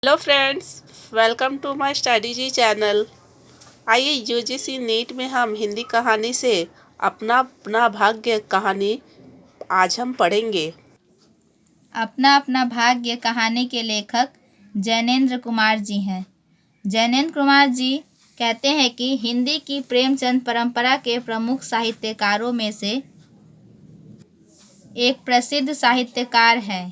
Hello friends, welcome to my study ji channel. आइए UGC NEET में हम हिंदी कहानी से अपना अपना भाग्य कहानी आज हम पढ़ेंगे। अपना अपना भाग्य कहानी के लेखक जैनेंद्र कुमार जी हैं। जैनेंद्र कुमार जी कहते हैं कि हिंदी की प्रेमचंद परंपरा के प्रमुख साहित्यकारों में से एक प्रसिद्ध साहित्यकार हैं।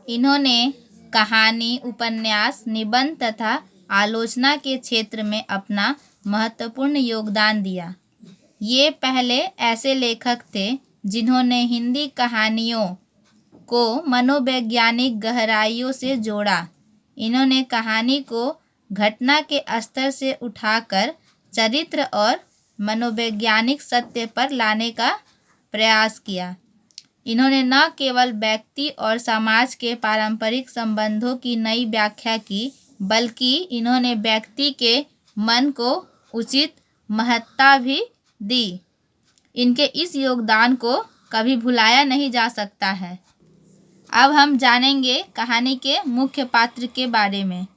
इन्होंने कहानी, उपन्यास, निबंध तथा आलोचना के क्षेत्र में अपना महत्वपूर्ण योगदान दिया। ये पहले ऐसे लेखक थे जिन्होंने हिंदी कहानियों को मनोवैज्ञानिक गहराइयों से जोड़ा। इन्होंने कहानी को घटना के स्तर से उठाकर चरित्र और मनोवैज्ञानिक सत्य पर लाने का प्रयास किया। इन्होंने न केवल व्यक्ति और समाज के पारंपरिक संबंधों की नई व्याख्या की, बल्कि इन्होंने व्यक्ति के मन को उचित महत्ता भी दी। इनके इस योगदान को कभी भुलाया नहीं जा सकता है। अब हम जानेंगे कहानी के मुख्य पात्र के बारे में।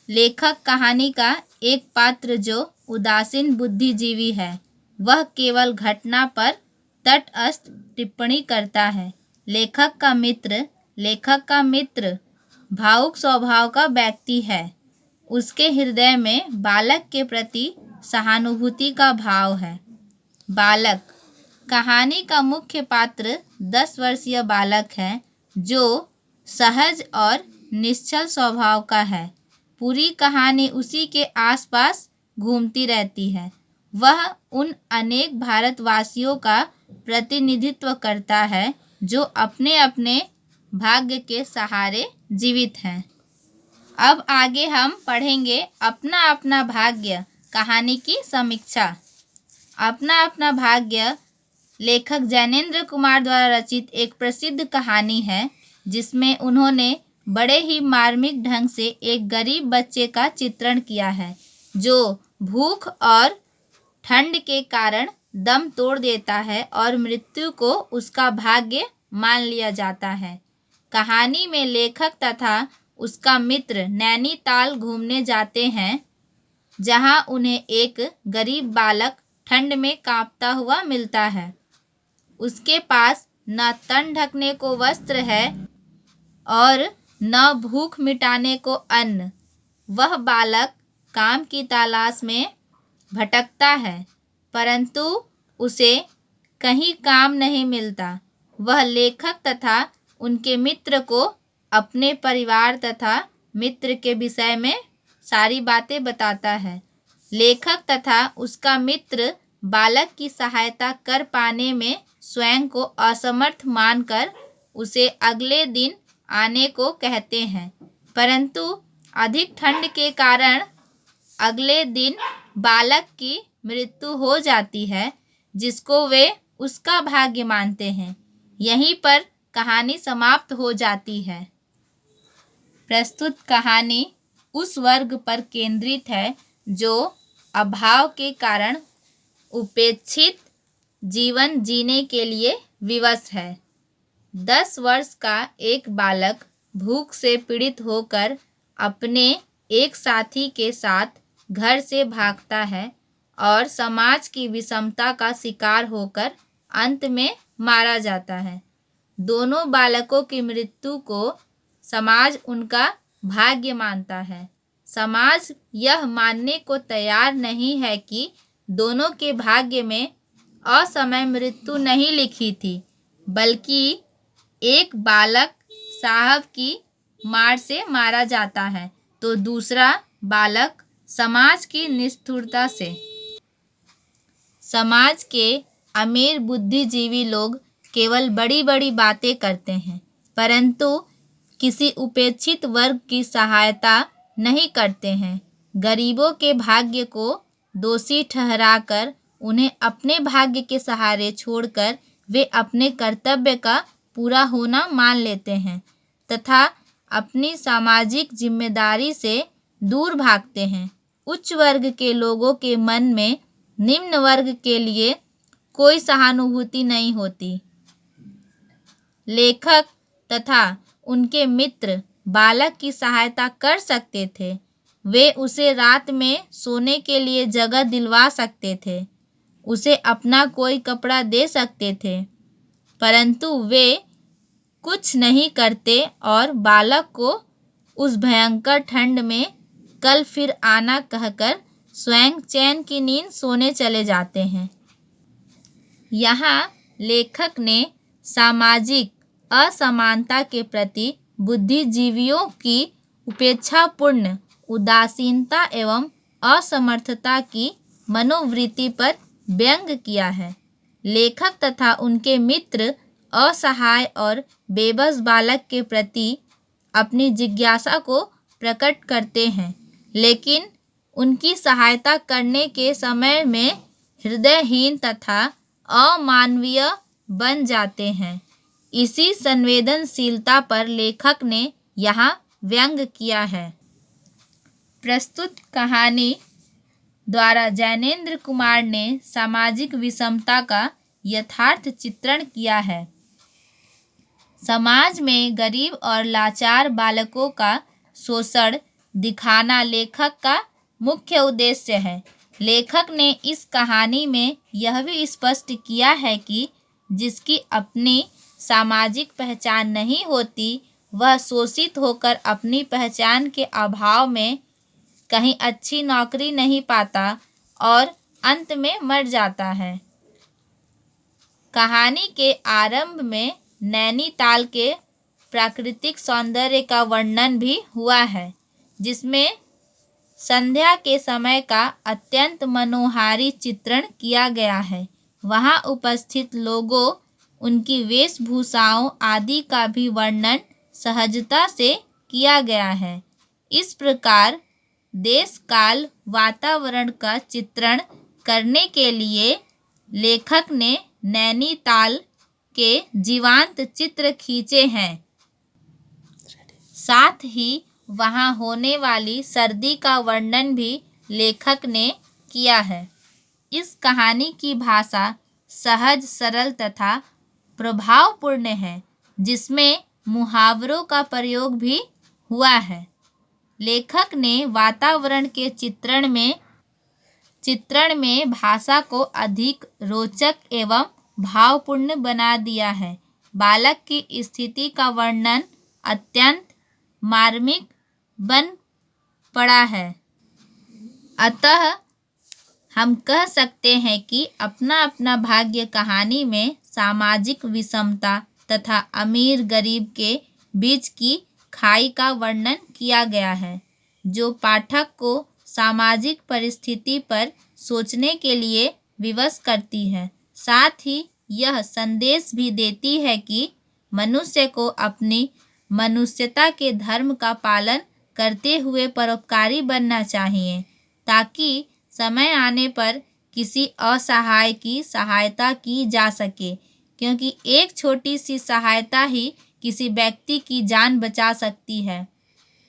लेखक कहानी का एक पात्र जो उदासीन बुद्धिजीवी है। वह केवल घटना पर तटस्थ टिप्पणी करता है। लेखक का मित्र भावुक स्वभाव का व्यक्ति है। उसके हृदय में बालक के प्रति सहानुभूति का भाव है। बालक कहानी का मुख्य पात्र 10 वर्षीय बालक है जो सहज और निश्चल स्वभाव का है। पूरी कहानी उसी के आसपास घूमती रहती है। वह उन अनेक भारतवासियों का प्रतिनिधित्व करता है जो अपने अपने भाग्य के सहारे जीवित हैं। अब आगे हम पढ़ेंगे अपना अपना भाग्य कहानी की समीक्षा। अपना अपना भाग्य लेखक जैनेंद्र कुमार द्वारा रचित एक प्रसिद्ध कहानी है, जिसमें उन्होंने बड़े ही मार्मिक ढंग से एक गरीब बच्चे का चित्रण किया है जो भूख और ठंड के कारण दम तोड़ देता है और मृत्यु को उसका भाग्य मान लिया जाता है। कहानी में लेखक तथा उसका मित्र नैनीताल घूमने जाते हैं, जहां उन्हें एक गरीब बालक ठंड में कांपता हुआ मिलता है। उसके पास न तन ढकने को वस्त्र है और न भूख मिटाने को अन्न। वह बालक काम की तलाश में भटकता है, परंतु उसे कहीं काम नहीं मिलता। वह लेखक तथा उनके मित्र को अपने परिवार तथा मित्र के विषय में सारी बातें बताता है। लेखक तथा उसका मित्र बालक की सहायता कर पाने में स्वयं को असमर्थ मानकर उसे अगले दिन आने को कहते हैं, परंतु अधिक ठंड के कारण अगले दिन बालक की मृत्यु हो जाती है, जिसको वे उसका भाग्य मानते हैं। यहीं पर कहानी समाप्त हो जाती है। प्रस्तुत कहानी उस वर्ग पर केंद्रित है जो अभाव के कारण उपेक्षित जीवन जीने के लिए विवश है। 10 वर्ष का एक बालक भूख से पीड़ित होकर अपने एक साथी के साथ घर से भागता है और समाज की विषमता का शिकार होकर अंत में मारा जाता है। दोनों बालकों की मृत्यु को समाज उनका भाग्य मानता है। समाज यह मानने को तैयार नहीं है कि दोनों के भाग्य में असमय मृत्यु नहीं लिखी थी, बल्कि एक बालक साहब की मार से मारा जाता है तो दूसरा बालक समाज की निष्ठुरता से। समाज के अमीर बुद्धिजीवी लोग केवल बड़ी बड़ी बातें करते हैं, परंतु किसी उपेक्षित वर्ग की सहायता नहीं करते हैं। गरीबों के भाग्य को दोषी ठहराकर उन्हें अपने भाग्य के सहारे छोड़कर वे अपने कर्तव्य का पूरा होना मान लेते हैं तथा अपनी सामाजिक जिम्मेदारी से दूर भागते हैं। उच्च वर्ग के लोगों के मन में निम्न वर्ग के लिए कोई सहानुभूति नहीं होती। लेखक तथा उनके मित्र बालक की सहायता कर सकते थे। वे उसे रात में सोने के लिए जगह दिलवा सकते थे, उसे अपना कोई कपड़ा दे सकते थे, परंतु वे कुछ नहीं करते और बालक को उस भयंकर ठंड में कल फिर आना कहकर स्वयं चैन की नींद सोने चले जाते हैं। यहाँ लेखक ने सामाजिक असमानता के प्रति बुद्धिजीवियों की उपेक्षापूर्ण उदासीनता एवं असमर्थता की मनोवृत्ति पर व्यंग किया है। लेखक तथा उनके मित्र असहाय और बेबस बालक के प्रति अपनी जिज्ञासा को प्रकट करते हैं, लेकिन उनकी सहायता करने के समय में हृदयहीन तथा अमानवीय बन जाते हैं। इसी संवेदनशीलता पर लेखक ने यहाँ व्यंग किया है। प्रस्तुत कहानी द्वारा जैनेंद्र कुमार ने सामाजिक विषमता का यथार्थ चित्रण किया है। समाज में गरीब और लाचार बालकों का शोषण दिखाना लेखक का मुख्य उद्देश्य है। लेखक ने इस कहानी में यह भी स्पष्ट किया है कि जिसकी अपनी सामाजिक पहचान नहीं होती, वह शोषित होकर अपनी पहचान के अभाव में कहीं अच्छी नौकरी नहीं पाता और अंत में मर जाता है। कहानी के आरंभ में नैनीताल के प्राकृतिक सौंदर्य का वर्णन भी हुआ है, जिसमें संध्या के समय का अत्यंत मनोहारी चित्रण किया गया है। वहां उपस्थित लोगों, उनकी वेशभूषाओं आदि का भी वर्णन सहजता से किया गया है। इस प्रकार देश काल वातावरण का चित्रण करने के लिए लेखक ने नैनीताल के जीवंत चित्र खींचे हैं। साथ ही वहां होने वाली सर्दी का वर्णन भी लेखक ने किया है। इस कहानी की भाषा सहज, सरल तथा प्रभावपूर्ण है, जिसमें मुहावरों का प्रयोग भी हुआ है। लेखक ने वातावरण के चित्रण में भाषा को अधिक रोचक एवं भावपूर्ण बना दिया है। बालक की स्थिति का वर्णन अत्यंत मार्मिक बन पड़ा है। अतः हम कह सकते हैं कि अपना अपना भाग्य कहानी में सामाजिक विषमता तथा अमीर गरीब के बीच की खाई का वर्णन किया गया है, जो पाठक को सामाजिक परिस्थिति पर सोचने के लिए विवश करती है। साथ ही यह संदेश भी देती है कि मनुष्य को अपनी मनुष्यता के धर्म का पालन करते हुए परोपकारी बनना चाहिए, ताकि समय आने पर किसी असहाय की सहायता की जा सके, क्योंकि एक छोटी सी सहायता ही किसी व्यक्ति की जान बचा सकती है।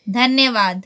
धन्यवाद।